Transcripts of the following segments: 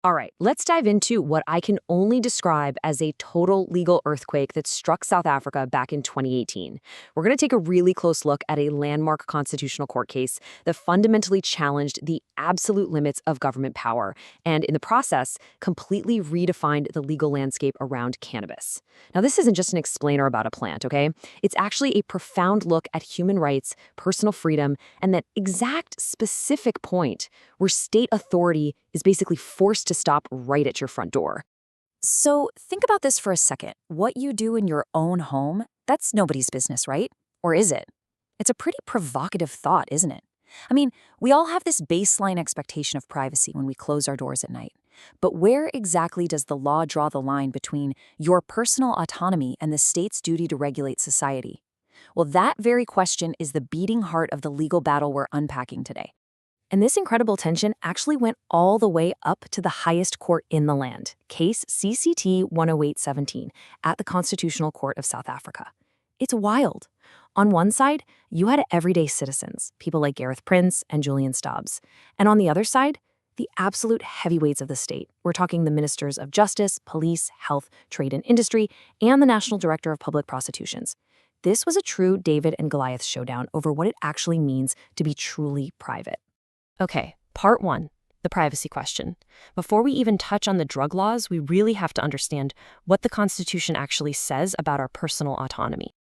All right, let's dive into what I can only describe as a total legal earthquake that struck South Africa back in 2018. We're going to take a really close look at a landmark constitutional court case that fundamentally challenged the absolute limits of government power and, in the process, completely redefined the legal landscape around cannabis. Now, this isn't just an explainer about a plant, okay? It's actually a profound look at human rights, personal freedom, and that exact specific point where state authority is basically forced to stop right at your front door. So think about this for a second. What you do in your own home, that's nobody's business, right? Or is it? It's a pretty provocative thought, isn't it? I mean, we all have this baseline expectation of privacy when we close our doors at night. But where exactly does the law draw the line between your personal autonomy and the state's duty to regulate society? Well, that very question is the beating heart of the legal battle we're unpacking today. And this incredible tension actually went all the way up to the highest court in the land, case CCT 10817, at the Constitutional Court of South Africa. It's wild. On one side, you had everyday citizens, people like Gareth Prince and Julian Stubbs. And on the other side, the absolute heavyweights of the state. We're talking the ministers of justice, police, health, trade and industry, and the national director of public prosecutions. This was a true David and Goliath showdown over what it actually means to be truly private. Okay, part one, the privacy question. Before we even touch on the drug laws, we really have to understand what the Constitution actually says about our personal autonomy.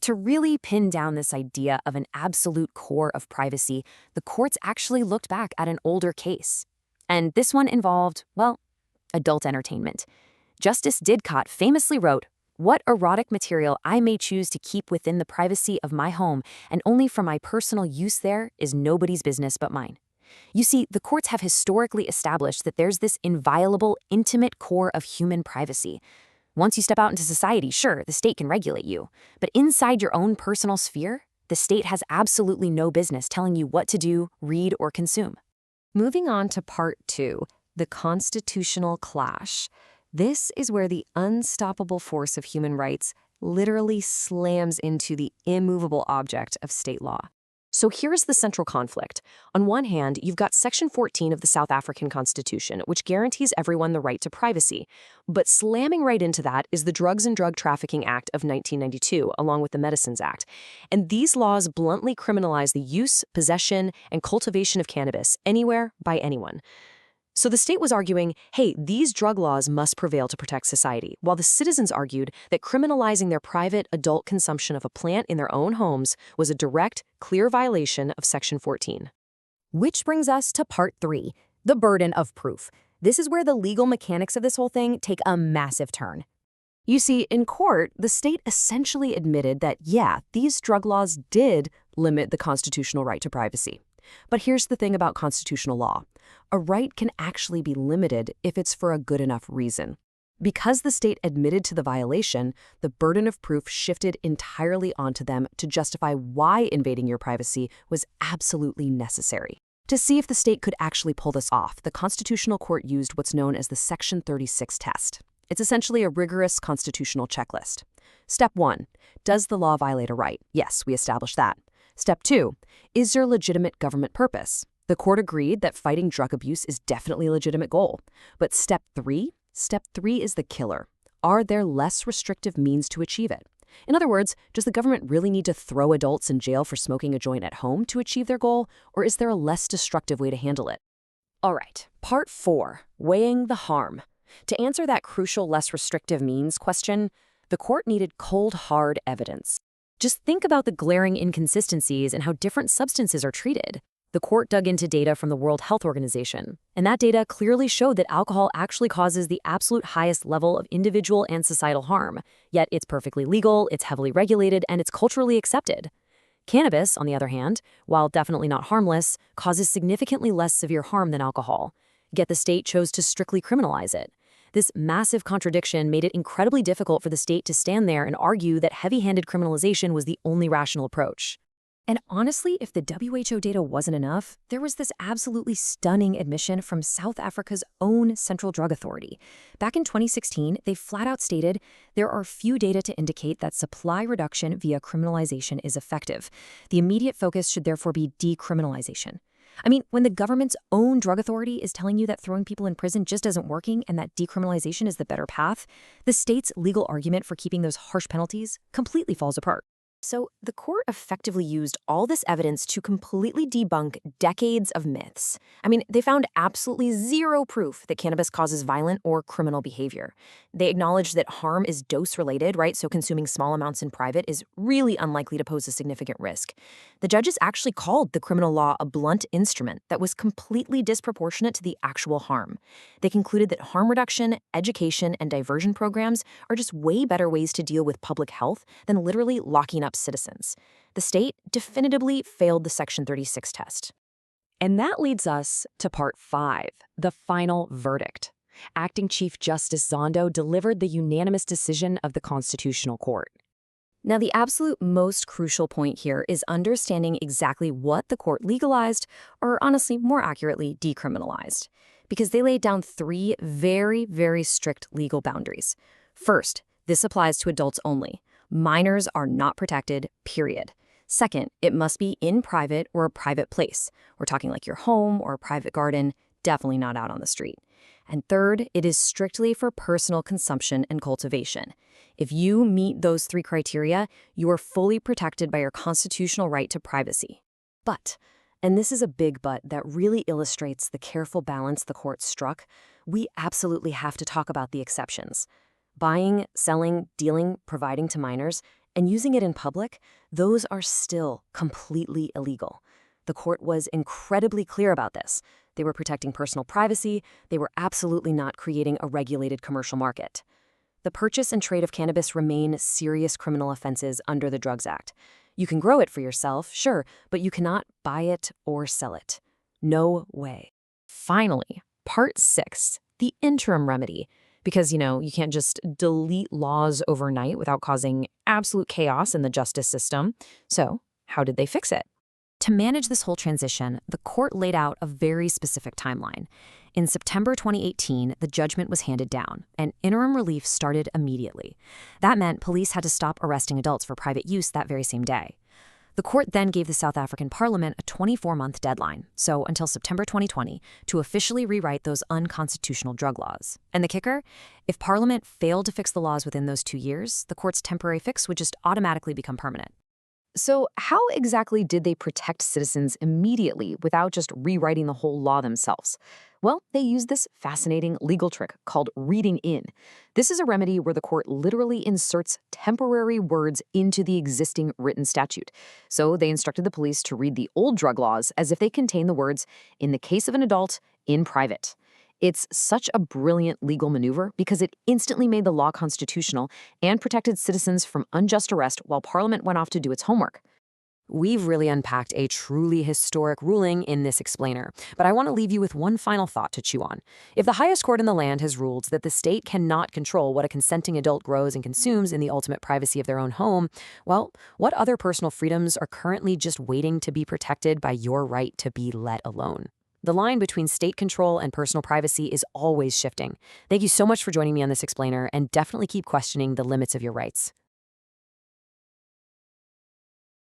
To really pin down this idea of an absolute core of privacy, the courts actually looked back at an older case. And this one involved, well, adult entertainment. Justice Didcot famously wrote, "What erotic material I may choose to keep within the privacy of my home and only for my personal use there is nobody's business but mine." You see, the courts have historically established that there's this inviolable, intimate core of human privacy. Once you step out into society, sure, the state can regulate you. But inside your own personal sphere, the state has absolutely no business telling you what to do, read, or consume. Moving on to part two, the constitutional clash. This is where the unstoppable force of human rights literally slams into the immovable object of state law. So here's the central conflict. On one hand, you've got Section 14 of the South African Constitution, which guarantees everyone the right to privacy. But slamming right into that is the Drugs and Drug Trafficking Act of 1992, along with the Medicines Act. And these laws bluntly criminalize the use, possession, and cultivation of cannabis anywhere by anyone. So the state was arguing, hey, these drug laws must prevail to protect society, while the citizens argued that criminalizing their private adult consumption of a plant in their own homes was a direct, clear violation of Section 14. Which brings us to part three, the burden of proof. This is where the legal mechanics of this whole thing take a massive turn. You see, in court, the state essentially admitted that, yeah, these drug laws did limit the constitutional right to privacy. But here's the thing about constitutional law. A right can actually be limited if it's for a good enough reason. Because the state admitted to the violation, the burden of proof shifted entirely onto them to justify why invading your privacy was absolutely necessary. To see if the state could actually pull this off, the Constitutional Court used what's known as the Section 36 test. It's essentially a rigorous constitutional checklist. Step 1. Does the law violate a right? Yes, we established that. Step 2. Is there legitimate government purpose? The court agreed that fighting drug abuse is definitely a legitimate goal. But Step 3 is the killer. Are there less restrictive means to achieve it? In other words, does the government really need to throw adults in jail for smoking a joint at home to achieve their goal, or is there a less destructive way to handle it? All right, part 4, weighing the harm. To answer that crucial less restrictive means question, the court needed cold, hard evidence. Just think about the glaring inconsistencies and how different substances are treated. The court dug into data from the World Health Organization, and that data clearly showed that alcohol actually causes the absolute highest level of individual and societal harm. Yet it's perfectly legal, it's heavily regulated, and it's culturally accepted. Cannabis, on the other hand, while definitely not harmless, causes significantly less severe harm than alcohol. Yet the state chose to strictly criminalize it. This massive contradiction made it incredibly difficult for the state to stand there and argue that heavy-handed criminalization was the only rational approach. And honestly, if the WHO data wasn't enough, there was this absolutely stunning admission from South Africa's own Central Drug Authority. Back in 2016, they flat out stated, there are few data to indicate that supply reduction via criminalization is effective. The immediate focus should therefore be decriminalization. I mean, when the government's own drug authority is telling you that throwing people in prison just isn't working and that decriminalization is the better path, the state's legal argument for keeping those harsh penalties completely falls apart. So the court effectively used all this evidence to completely debunk decades of myths. I mean, they found absolutely zero proof that cannabis causes violent or criminal behavior. They acknowledged that harm is dose-related, right? So consuming small amounts in private is really unlikely to pose a significant risk. The judges actually called the criminal law a blunt instrument that was completely disproportionate to the actual harm. They concluded that harm reduction, education, and diversion programs are just way better ways to deal with public health than literally locking up citizens. The state definitively failed the Section 36 test. And that leads us to Part 5, the final verdict. Acting Chief Justice Zondo delivered the unanimous decision of the Constitutional Court. Now, the absolute most crucial point here is understanding exactly what the court legalized, or honestly, more accurately, decriminalized, because they laid down three very, very strict legal boundaries. First, this applies to adults only. Minors are not protected, period. Second, it must be in private or a private place. We're talking like your home or a private garden, definitely not out on the street. And third, it is strictly for personal consumption and cultivation. If you meet those three criteria, you are fully protected by your constitutional right to privacy. But, and this is a big but that really illustrates the careful balance the court struck, we absolutely have to talk about the exceptions. Buying, selling, dealing, providing to minors, and using it in public, those are still completely illegal. The court was incredibly clear about this. They were protecting personal privacy. They were absolutely not creating a regulated commercial market. The purchase and trade of cannabis remain serious criminal offenses under the Drugs Act. You can grow it for yourself, sure, but you cannot buy it or sell it. No way. Finally, Part 6, the interim remedy. Because, you can't just delete laws overnight without causing absolute chaos in the justice system. So, how did they fix it? To manage this whole transition, the court laid out a very specific timeline. In September 2018, the judgment was handed down, and interim relief started immediately. That meant police had to stop arresting adults for private use that very same day. The court then gave the South African Parliament a 24-month deadline, so until September 2020, to officially rewrite those unconstitutional drug laws. And the kicker? If Parliament failed to fix the laws within those 2 years, the court's temporary fix would just automatically become permanent. So how exactly did they protect citizens immediately without just rewriting the whole law themselves? Well, they used this fascinating legal trick called reading in. This is a remedy where the court literally inserts temporary words into the existing written statute. So they instructed the police to read the old drug laws as if they contain the words, in the case of an adult, in private. It's such a brilliant legal maneuver because it instantly made the law constitutional and protected citizens from unjust arrest while Parliament went off to do its homework. We've really unpacked a truly historic ruling in this explainer, but I want to leave you with one final thought to chew on. If the highest court in the land has ruled that the state cannot control what a consenting adult grows and consumes in the ultimate privacy of their own home, well, what other personal freedoms are currently just waiting to be protected by your right to be let alone? The line between state control and personal privacy is always shifting. Thank you so much for joining me on this explainer, and definitely keep questioning the limits of your rights.